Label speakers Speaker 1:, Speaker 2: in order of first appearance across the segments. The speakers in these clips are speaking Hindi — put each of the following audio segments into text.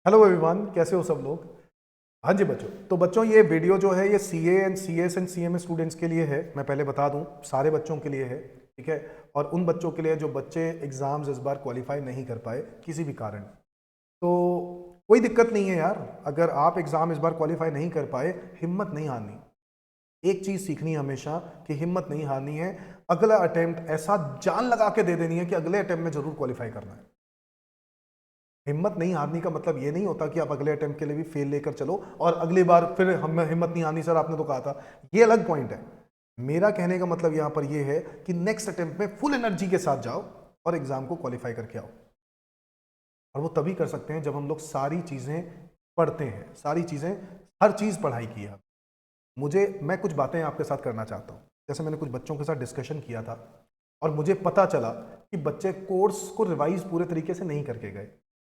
Speaker 1: हेलो एवरीवन, कैसे हो सब लोग। हाँ जी बच्चों, तो बच्चों ये वीडियो जो है ये CA and CS and CMA students के लिए है। मैं पहले बता दूं, सारे बच्चों के लिए है, ठीक है। और उन बच्चों के लिए जो बच्चे एग्जाम्स इस बार क्वालिफाई नहीं कर पाए किसी भी कारण। तो कोई दिक्कत नहीं है यार, अगर आप एग्जाम इस बार क्वालिफाई नहीं कर पाए, हिम्मत नहीं हारनी। एक चीज सीखनी है हमेशा कि हिम्मत नहीं हारनी है। अगला अटेम्प्ट ऐसा जान लगा के दे देनी है कि अगले अटेम्प्ट में जरूर क्वालिफाई करना है। हिम्मत नहीं हारने का मतलब ये नहीं होता कि आप अगले अटेम्प्ट के लिए भी फेल लेकर चलो और अगली बार फिर हमें हिम्मत नहीं हारनी सर आपने तो कहा था। ये अलग पॉइंट है। मेरा कहने का मतलब यहां पर ये है कि नेक्स्ट अटेम्प्ट में फुल एनर्जी के साथ जाओ और एग्जाम को क्वालिफाई करके आओ। और वो तभी कर सकते हैं जब हम लोग सारी चीजें पढ़ते हैं, सारी चीजें, हर चीज पढ़ाई की है। मैं कुछ बातें आपके साथ करना चाहता हूं। जैसे मैंने कुछ बच्चों के साथ डिस्कशन किया था और मुझे पता चला कि बच्चे कोर्स को रिवाइज पूरे तरीके से नहीं करके गए।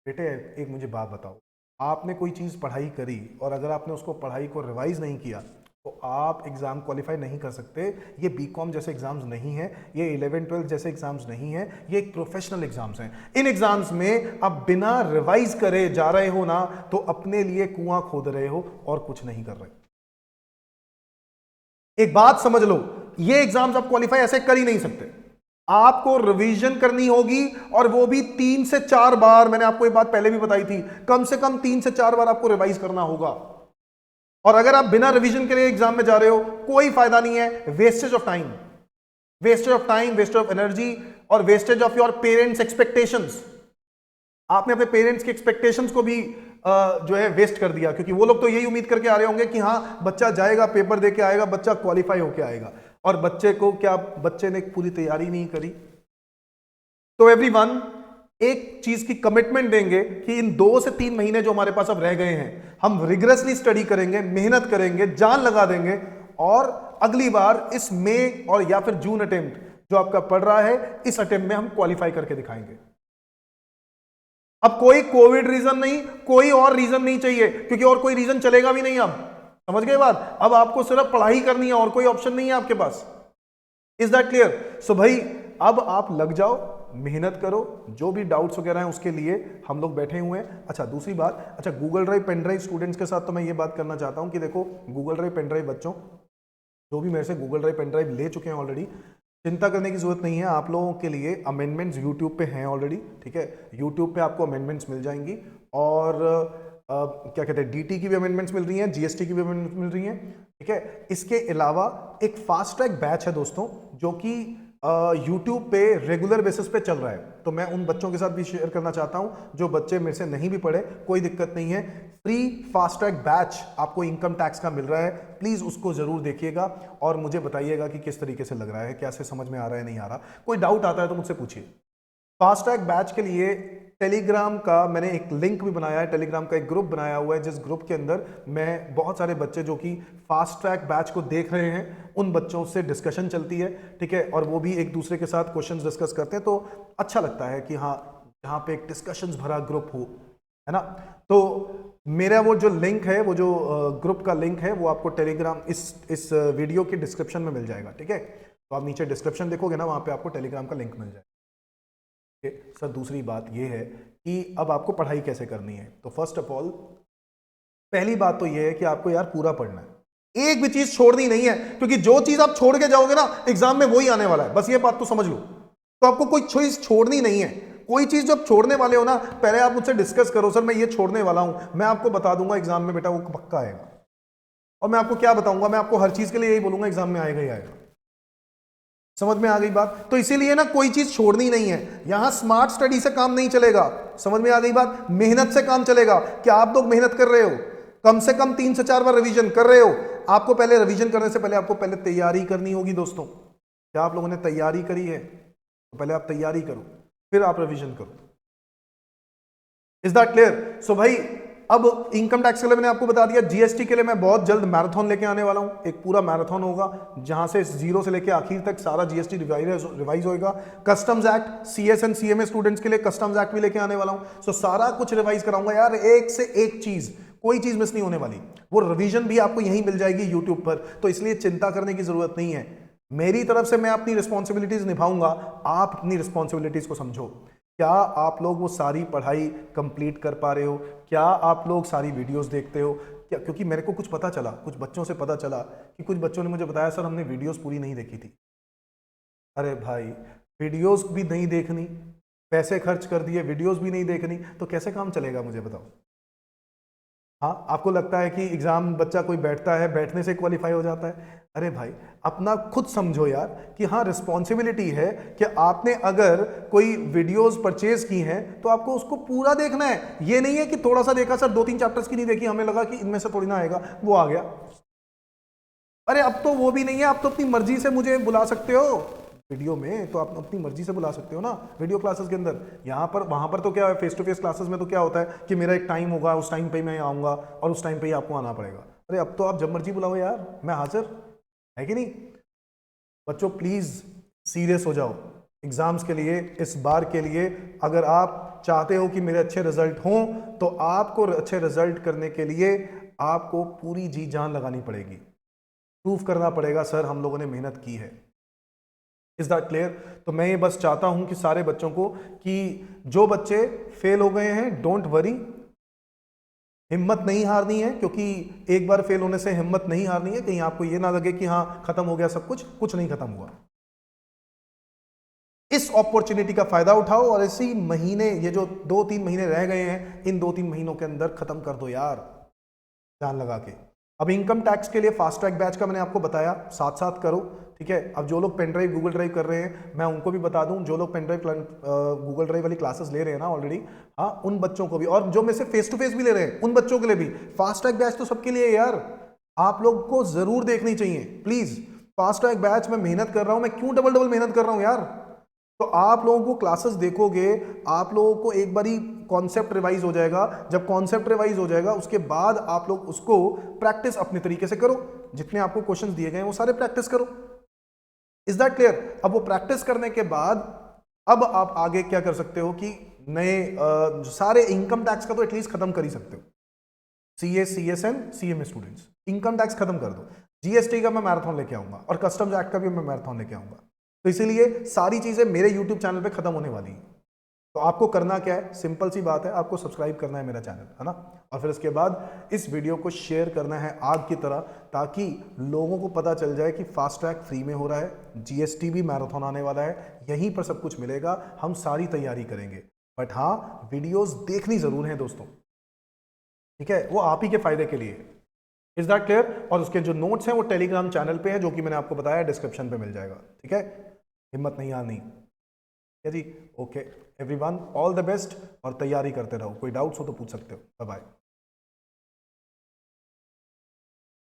Speaker 1: बेटे एक मुझे बात बताओ, आपने कोई चीज़ पढ़ाई करी और अगर आपने उसको पढ़ाई को रिवाइज नहीं किया तो आप एग्ज़ाम क्वालिफाई नहीं कर सकते। ये बीकॉम जैसे एग्ज़ाम्स नहीं है, ये 11-12 जैसे एग्ज़ाम्स नहीं है, ये एक प्रोफेशनल एग्ज़ाम्स हैं। इन एग्ज़ाम्स में आप बिना रिवाइज करे जा रहे हो ना, तो अपने लिए कुआं खोद रहे हो और कुछ नहीं कर रहे। एक बात समझ लो, ये एग्ज़ाम्स आप क्वालिफाई ऐसे कर ही नहीं सकते। आपको रिवीजन करनी होगी और वो भी 3 से 4 बार। मैंने आपको ये बात पहले भी बताई थी, कम से कम 3 से 4 बार आपको रिवाइज करना होगा। और अगर आप बिना रिवीजन के लिए एग्जाम में जा रहे हो, कोई फायदा नहीं है। Wastage of time, wastage of time, wastage of energy और wastage of your parents expectations. आपने अपने पेरेंट्स के एक्सपेक्टेशंस को भी जो है वेस्ट कर दिया, क्योंकि वो लोग तो यही उम्मीद करके आ रहे होंगे कि हाँ बच्चा जाएगा, पेपर दे के आएगा, बच्चा क्वालिफाई होके आएगा। और बच्चे को क्या, बच्चे ने पूरी तैयारी नहीं करी। तो एवरीवन, एक चीज की कमिटमेंट देंगे कि इन 2 से 3 महीने जो हमारे पास अब रह गए हैं, हम रिग्रेसली स्टडी करेंगे, मेहनत करेंगे, जान लगा देंगे और अगली बार इस मई और या फिर जून अटेम्प्ट जो आपका पड़ रहा है, इस अटेम्प्ट में हम क्वालिफाई करके दिखाएंगे। अब कोई कोविड रीजन नहीं, कोई और रीजन नहीं चाहिए, क्योंकि और कोई रीजन चलेगा भी नहीं। अब समझ गए बात। अब आपको सिर्फ पढ़ाई करनी है और कोई ऑप्शन नहीं है आपके पास। Is that clear? सो भाई, अब आप लग जाओ, मेहनत करो। जो भी डाउट्स वगैरह हैं उसके लिए हम लोग बैठे हुए हैं। अच्छा दूसरी बात, अच्छा Google drive pen drive students के साथ तो मैं ये बात करना चाहता हूं कि देखो, गूगल ड्राइव पेन ड्राइव बच्चों जो भी मेरे से गूगल ड्राइव पेन ड्राइव ले चुके हैं ऑलरेडी, चिंता करने की जरूरत नहीं है। आप लोगों के लिए अमेंडमेंट्स यूट्यूब पे हैं ऑलरेडी, ठीक है। यूट्यूब पे आपको अमेंडमेंट्स मिल जाएंगी और क्या कहते हैं, डीटी की भी अमेंडमेंट्स मिल रही हैं, जीएसटी की भी अमेंडमेंट्स मिल रही हैं, ठीक है। इसके अलावा एक फास्ट ट्रैक बैच है दोस्तों, जो कि यूट्यूब पे रेगुलर बेसिस पे चल रहा है। तो मैं उन बच्चों के साथ भी शेयर करना चाहता हूं जो बच्चे मेरे से नहीं भी पढ़े, कोई दिक्कत नहीं है। फ्री फास्ट ट्रैक बैच आपको इनकम टैक्स का मिल रहा है, प्लीज उसको जरूर देखिएगा और मुझे बताइएगा कि किस तरीके से लग रहा है, कैसे समझ में आ रहा है, नहीं आ रहा। कोई डाउट आता है तो मुझसे पूछिए। फास्ट ट्रैक बैच के लिए टेलीग्राम का मैंने एक लिंक भी बनाया है, टेलीग्राम का एक ग्रुप बनाया हुआ है, जिस ग्रुप के अंदर मैं बहुत सारे बच्चे जो कि फास्ट ट्रैक बैच को देख रहे हैं, उन बच्चों से डिस्कशन चलती है, ठीक है। और वो भी एक दूसरे के साथ क्वेश्चंस डिस्कस करते हैं, तो अच्छा लगता है कि हाँ यहाँ पे एक डिस्कशंस भरा ग्रुप हो, है ना। तो मेरा वो जो लिंक है, वो जो ग्रुप का लिंक है, वो आपको टेलीग्राम इस वीडियो के डिस्क्रिप्शन में मिल जाएगा, ठीक है। तो आप नीचे डिस्क्रिप्शन देखोगे ना, वहाँ पे आपको टेलीग्राम का लिंक मिल जाएगा। सर दूसरी बात यह है कि अब आपको पढ़ाई कैसे करनी है। तो फर्स्ट ऑफ ऑल, पहली बात तो यह है कि आपको यार पूरा पढ़ना है, एक भी चीज छोड़नी नहीं है, क्योंकि जो चीज आप छोड़ के जाओगे ना, एग्जाम में वही आने वाला है। बस ये बात तो समझ लो। तो आपको कोई चीज छोड़नी नहीं है। कोई चीज जब छोड़ने वाले हो ना, पहले आप मुझसे डिस्कस करो, सर मैं ये छोड़ने वाला हूं, मैं आपको बता दूंगा एग्जाम में बेटा वो पक्का आएगा। और मैं आपको क्या बताऊंगा, मैं आपको हर चीज के लिए यही बोलूंगा, एग्जाम में आएगा ही आएगा। समझ में आ गई बात? तो इसीलिए ना कोई चीज छोड़नी नहीं है। यहां स्मार्ट स्टडी से काम नहीं चलेगा। समझ में आ गई बात? मेहनत से काम चलेगा। क्या आप लोग मेहनत कर रहे हो? कम से कम 3 से 4 बार रिवीजन कर रहे हो? आपको पहले रिवीजन करने से पहले आपको पहले तैयारी करनी होगी दोस्तों। क्या आप लोगों ने तैयारी करी है? तो पहले आप तैयारी करो, फिर आप रिवीजन करो। Is that clear? सो भाई, अब इनकम टैक्स के लिए मैंने आपको बता दिया। जीएसटी के लिए मैं बहुत जल्द मैराथन लेके आने वाला हूं। एक पूरा मैराथन होगा जहां से 0 से लेके आखिर तक सारा जीएसटी रिवाइज होएगा। Customs act, CS and CMA students के लिए कस्टम्स एक्ट भी लेके आने वाला हूं। सो सारा कुछ रिवाइज कराऊंगा यार, एक से एक चीज, कोई चीज मिस नहीं होने वाली। वो रिवीजन भी आपको यहीं मिल जाएगी यूट्यूब पर, तो इसलिए चिंता करने की जरूरत नहीं है। मेरी तरफ से मैं अपनी रिस्पॉन्सिबिलिटीज निभाऊंगा, आप अपनी रिस्पॉन्सिबिलिटीज को समझो। क्या आप लोग वो सारी पढ़ाई कंप्लीट कर पा रहे हो? क्या आप लोग सारी वीडियोस देखते हो? क्या, क्योंकि मेरे को कुछ पता चला, कुछ बच्चों से पता चला कि कुछ बच्चों ने मुझे बताया सर हमने वीडियोस पूरी नहीं देखी थी। अरे भाई, वीडियोस भी नहीं देखनी, पैसे खर्च कर दिए, वीडियोस भी नहीं देखनी, तो कैसे काम चलेगा मुझे बताओ? हाँ, आपको लगता है कि एग्जाम बच्चा कोई बैठता है, बैठने से क्वालिफाई हो जाता है? अरे भाई, अपना खुद समझो यार कि हाँ, रिस्पॉन्सिबिलिटी है कि आपने अगर कोई वीडियोस परचेज की हैं तो आपको उसको पूरा देखना है। ये नहीं है कि थोड़ा सा देखा सर, 2-3 चैप्टर्स की नहीं देखी, हमें लगा कि इनमें से थोड़ी ना आएगा, वो आ गया। अरे अब तो वो भी नहीं है, आप तो अपनी मर्जी से मुझे बुला सकते हो वीडियो में, तो आप अपनी मर्जी से बुला सकते हो ना वीडियो क्लासेस के अंदर। यहाँ पर वहां पर तो क्या है, फेस टू फेस क्लासेस में तो क्या होता है कि मेरा एक टाइम होगा, उस टाइम पे मैं आऊंगा और उस टाइम पे ही आपको आना पड़ेगा। अरे अब तो आप जब मर्जी बुलाओ यार, मैं हाजिर, है कि नहीं? बच्चों प्लीज सीरियस हो जाओ एग्जाम्स के लिए, इस बार के लिए। अगर आप चाहते हो कि मेरे अच्छे रिजल्ट हों तो आपको अच्छे रिजल्ट करने के लिए आपको पूरी जी जान लगानी पड़ेगी, प्रूफ करना पड़ेगा सर हम लोगों ने मेहनत की है। Is that clear? तो मैं ये बस चाहता हूं कि सारे बच्चों को, कि जो बच्चे फेल हो गए हैं, डोंट वरी, हिम्मत नहीं हारनी है, क्योंकि एक बार फेल होने से हिम्मत नहीं हारनी है। कहीं आपको ये ना लगे कि हाँ खत्म हो गया सब कुछ, कुछ नहीं खत्म हुआ। इस अपॉर्चुनिटी का फायदा उठाओ और इसी महीने, ये जो 2-3 महीने रह गए हैं, इन 2-3 महीनों के अंदर खत्म कर दो यार, जान लगा के। अब इनकम टैक्स के लिए फास्ट ट्रैक बैच का मैंने आपको बताया, साथ साथ करो, ठीक है? अब जो लोग पेन ड्राइव, गूगल ड्राइव कर रहे हैं, मैं उनको भी बता दूं, जो लोग पेन ड्राइव, गूगल ड्राइव वाली क्लासेस ले रहे हैं ना ऑलरेडी, हाँ, उन बच्चों को भी, और जो में से फेस टू फेस भी ले रहे हैं उन बच्चों के लिए भी फास्ट ट्रैक बैच तो सबके लिए है यार, आप लोग को जरूर देखनी चाहिए प्लीज। फास्ट ट्रैक बैच में मेहनत कर रहा हूं, मैं क्यों डबल डबल मेहनत कर रहा हूं यार? तो आप लोगों को क्लासेस देखोगे, आप लोगों को एक बारी कॉन्सेप्ट रिवाइज हो जाएगा, जब कॉन्सेप्ट रिवाइज हो जाएगा उसके बाद आप लोग उसको प्रैक्टिस अपने तरीके से करो, जितने आपको क्वेश्चंस दिए गए वो सारे प्रैक्टिस करो। Is that clear? अब वो प्रैक्टिस करने के बाद अब आप आगे क्या कर सकते हो कि नए सारे इनकम टैक्स का तो एटलीस्ट खत्म कर ही सकते हो। CA, CSN, CMA students income tax खत्म कर दो, जीएसटी का मैं मैराथन लेके आऊंगा और कस्टम्स एक्ट का भी मैं मैराथन लेके आऊंगा। तो इसीलिए सारी चीजें मेरे यूट्यूब चैनल पे खत्म होने वाली हैं। तो आपको करना क्या है, सिंपल सी बात है, आपको सब्सक्राइब करना है मेरा चैनल, है ना? और फिर इसके बाद इस वीडियो को शेयर करना है आग की तरह, ताकि लोगों को पता चल जाए कि फास्ट ट्रैक फ्री में हो रहा है, जीएसटी भी मैराथन आने वाला है, यहीं पर सब कुछ मिलेगा, हम सारी तैयारी करेंगे। बट हाँ, वीडियोस देखनी जरूर है दोस्तों, ठीक है? वो आप ही के फायदे के लिए। Is that clear? और उसके जो नोट्स हैं वो टेलीग्राम चैनल पे है, जो कि मैंने आपको बताया, डिस्क्रिप्शन पे मिल जाएगा, ठीक है? हिम्मत नहीं हारनी, ठीक है जी? Okay everyone, all the best, और तैयारी करते रहो, कोई डाउट्स हो तो पूछ सकते हो। Bye bye.